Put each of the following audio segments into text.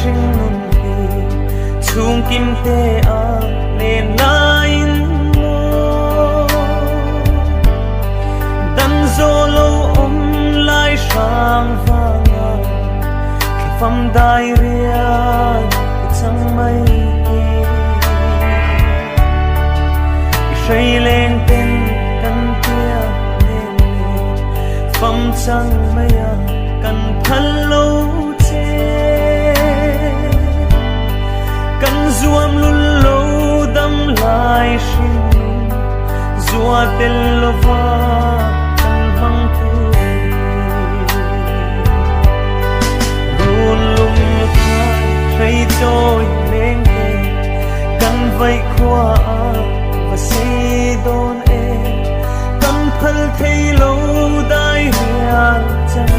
sinh nun hi chung kim te a lên lain mo dan zo lo om lai sang vanga khi pham dai ria chẳng mai say lên tên căn tia lên pham chẳng mai căn thân lâu zuam lul lo dam lai shin zua tel lova kan mang tu run lum khai thấy trôi lên ke kan vai khua và si don e kan phal thei lo dai hian chan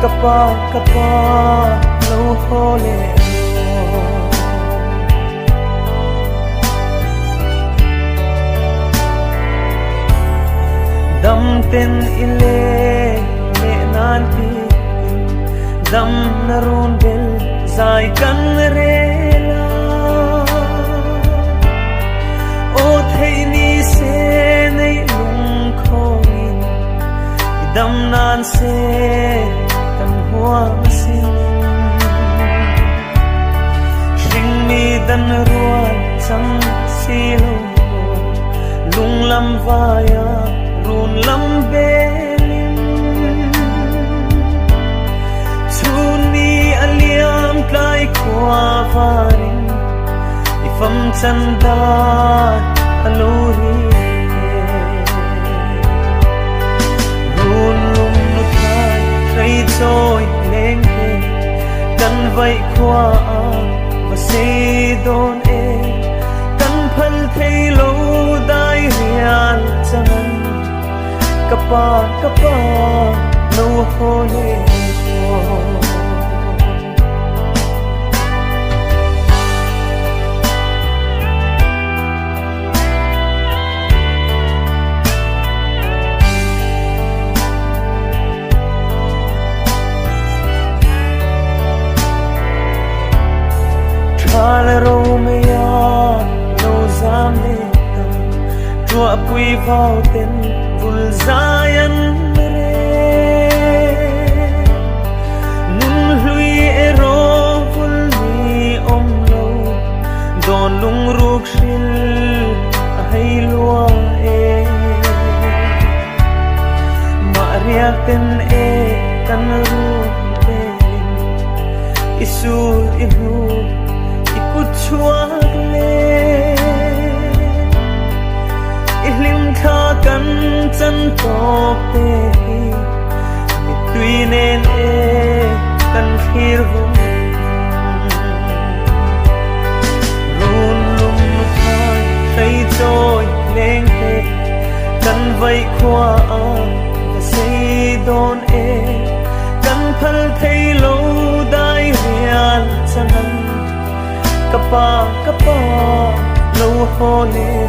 kapa lo hole dam ten ile le nan pi dam narun bel zai kan rela o thei ni se nei lung khongin dam nan se kan hua sin sing mi dan ruan chang si lo lung lam vaya run lam belim chuni aliam tlai kwa varin ifam chanda aluri run lum nutai khai choi leng he kan vai kwa va se don e kan phal thei lo dai rian changan kapa no hole thal ro me ya no zam le tam tua pui vào tên vul zayan re nun hlui ero vul ni om lo don lung ruk shil hai lua e maria ten e kan ru te isu ihu ikut chuak le ihlim tha kan chan top te mi tui nen e kan khir vum run lum thai thấy trôi lên te kan vai khua và sei don e kan phal thei lo dai rian chanan kapa lo hole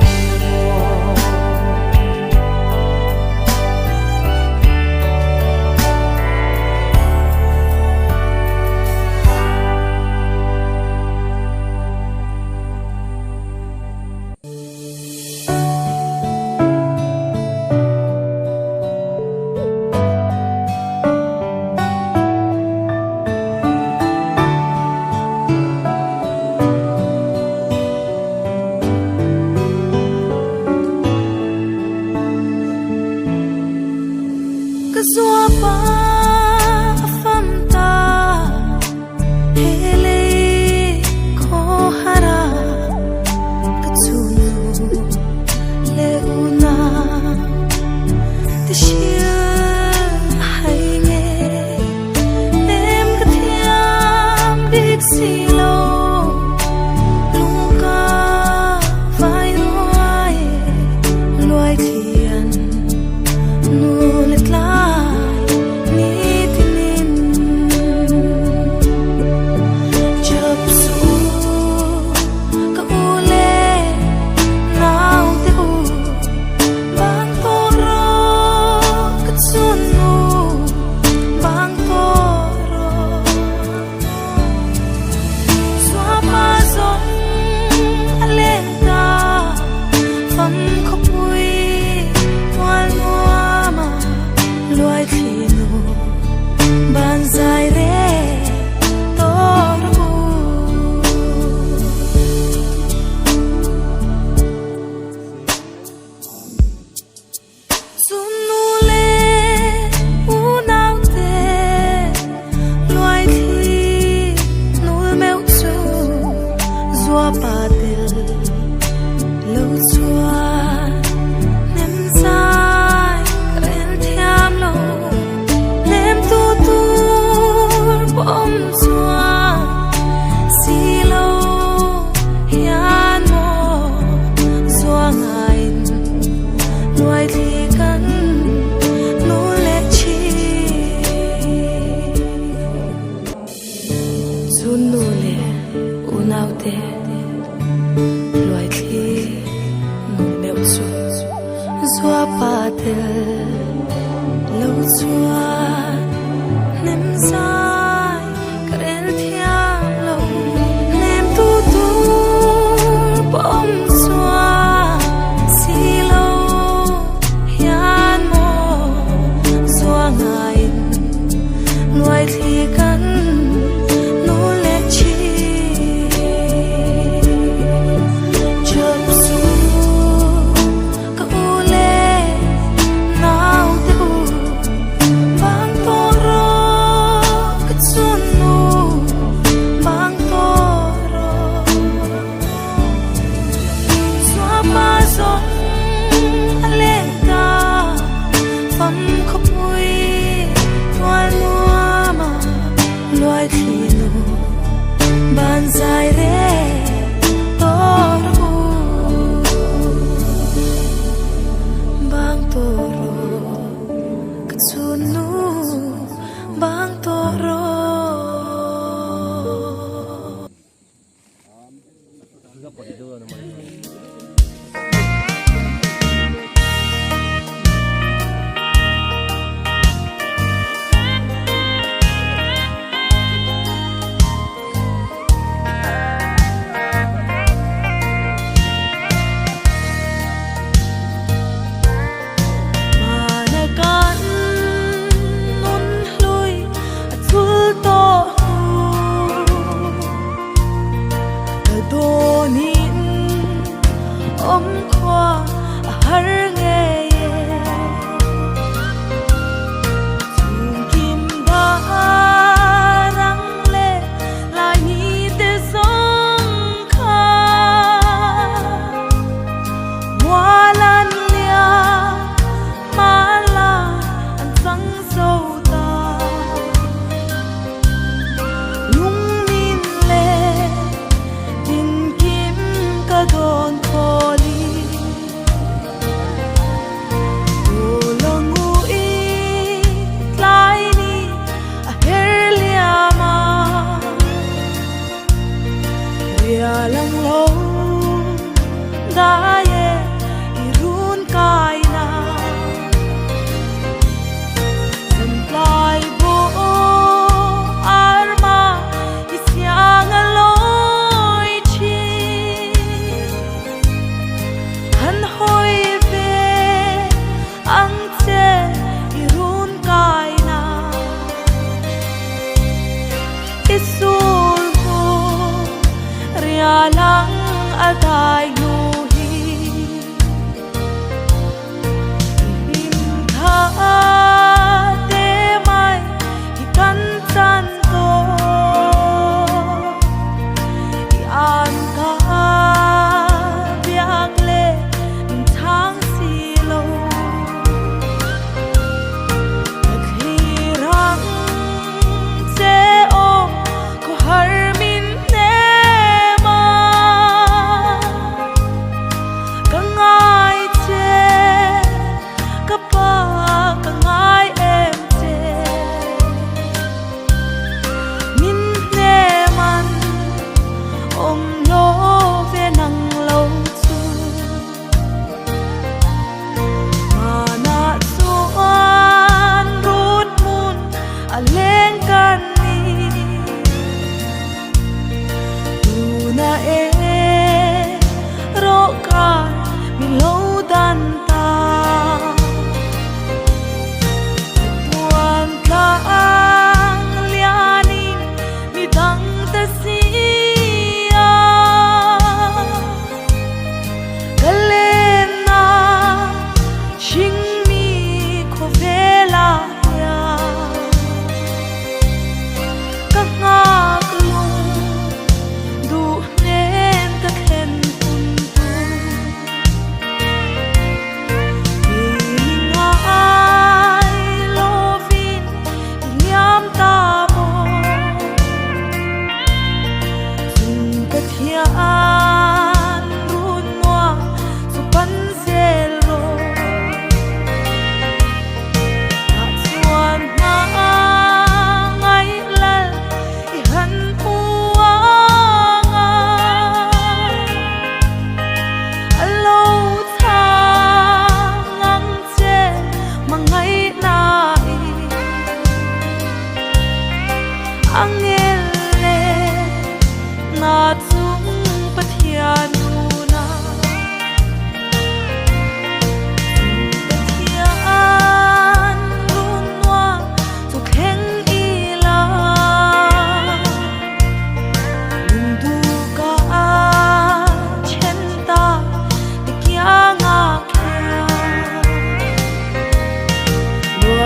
lang atayo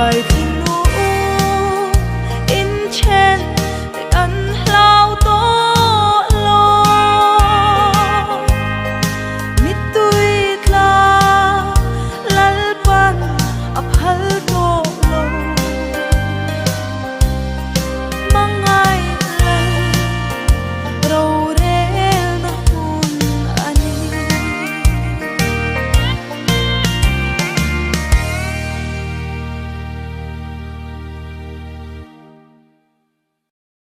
Hãy subscribe